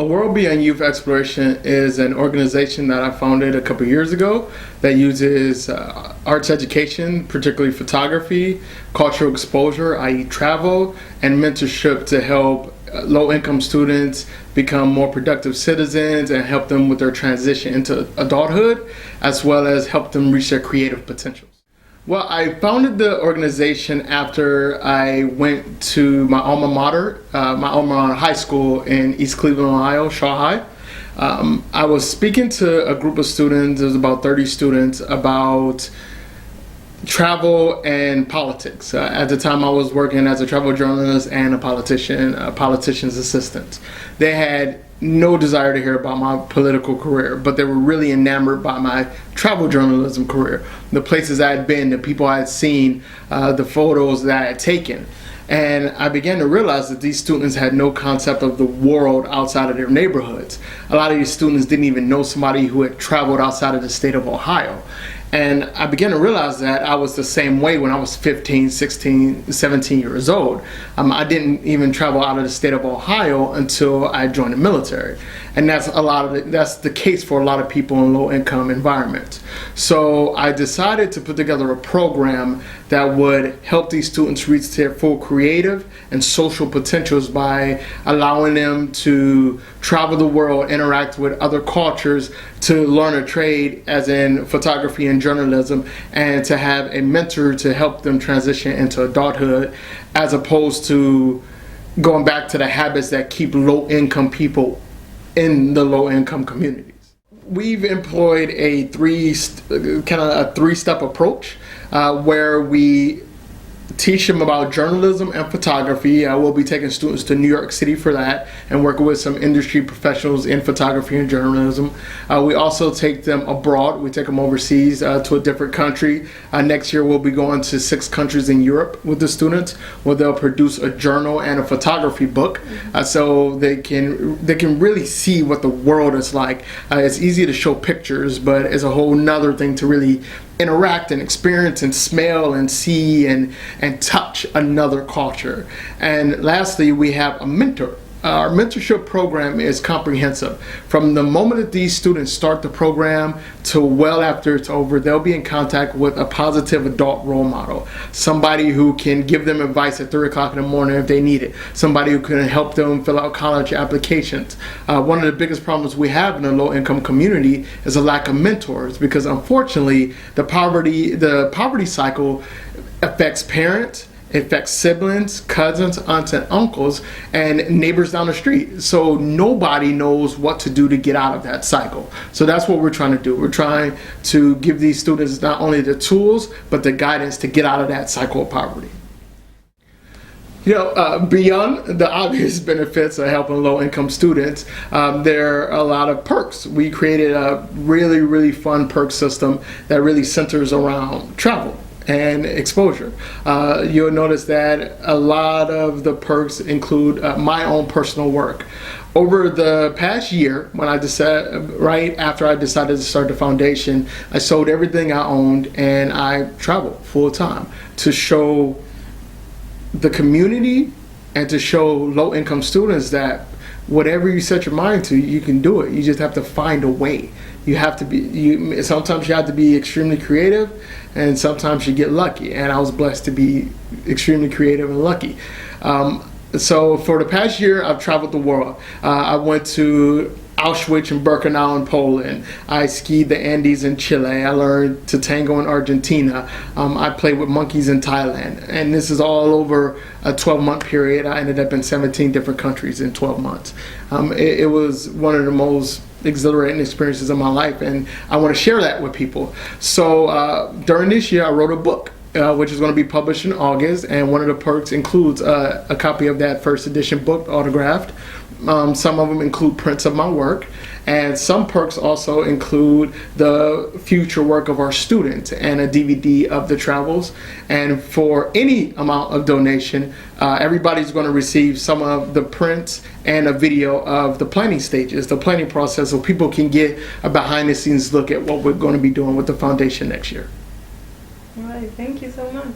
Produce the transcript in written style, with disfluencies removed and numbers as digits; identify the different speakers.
Speaker 1: World Beyond Youth Exploration is an organization that I founded a couple years ago that uses arts education, particularly photography, cultural exposure, i.e. travel, and mentorship to help low-income students become more productive citizens and help them with their transition into adulthood, as well as help them reach their creative potentials. Well, I founded the organization after I went to my alma mater, high school in East Cleveland, Ohio, Shaw High. I was speaking to a group of students, there was about 30 students, about travel and politics. At the time I was working as a travel journalist and a politician's assistant. They had no desire to hear about my political career, but they were really enamored by my travel journalism career, the places I had been, the people I had seen, the photos that I had taken. And I began to realize that these students had no concept of the world outside of their neighborhoods. A lot of these students didn't even know somebody who had traveled outside of the state of Ohio. And I began to realize that I was the same way when I was 15, 16, 17 years old. I didn't even travel out of the state of Ohio until I joined the military. And that's the case for a lot of people in low-income environments. So I decided to put together a program that would help these students reach their full creative and social potentials by allowing them to travel the world, interact with other cultures, to learn a trade, as in photography and journalism, and to have a mentor to help them transition into adulthood, as opposed to going back to the habits that keep low-income people in the low-income communities. We've employed a three-step approach where we teach them about journalism and photography. I will be taking students to New York City for that and working with some industry professionals in photography and journalism. We also take them abroad. We take them overseas to a different country. Next year we'll be going to 6 countries in Europe with the students, where they'll produce a journal and a photography book, so they can really see what the world is like. It's easy to show pictures, but it's a whole nother thing to really interact and experience and smell and see and touch another culture. And lastly, we have a mentor. Our mentorship program is comprehensive. From the moment that these students start the program to well after it's over, they'll be in contact with a positive adult role model. Somebody who can give them advice at 3 o'clock in the morning if they need it. Somebody who can help them fill out college applications. One of the biggest problems we have in the low-income community is a lack of mentors, because unfortunately the poverty cycle affects parents, it affects siblings, cousins, aunts, and uncles, and neighbors down the street. So nobody knows what to do to get out of that cycle. So that's what we're trying to do. We're trying to give these students not only the tools, but the guidance to get out of that cycle of poverty. Beyond the obvious benefits of helping low-income students, there are a lot of perks. We created a really, really fun perk system that really centers around travel and exposure. You'll notice that a lot of the perks include my own personal work. Over the past year, right after I decided to start the foundation, I sold everything I owned and I traveled full-time to show the community and to show low-income students that whatever you set your mind to, you can do it. You just have to find a way. Sometimes you have to be extremely creative, and sometimes you get lucky. And I was blessed to be extremely creative and lucky. So for the past year, I've traveled the world. I went to Auschwitz and Birkenau in Poland. I skied the Andes in Chile. I learned to tango in Argentina. I played with monkeys in Thailand. And this is all over a 12-month period. I ended up in 17 different countries in 12 months. It was one of the most exhilarating experiences of my life, and I want to share that with people. So during this year, I wrote a book, which is going to be published in August, and one of the perks includes a copy of that first edition book autographed. Some of them include prints of my work, and some perks also include the future work of our students and a DVD of the travels. And for any amount of donation, everybody's going to receive some of the prints and a video of the planning stages, the planning process, so people can get a behind-the-scenes look at what we're going to be doing with the foundation next year.
Speaker 2: All right, thank you so much.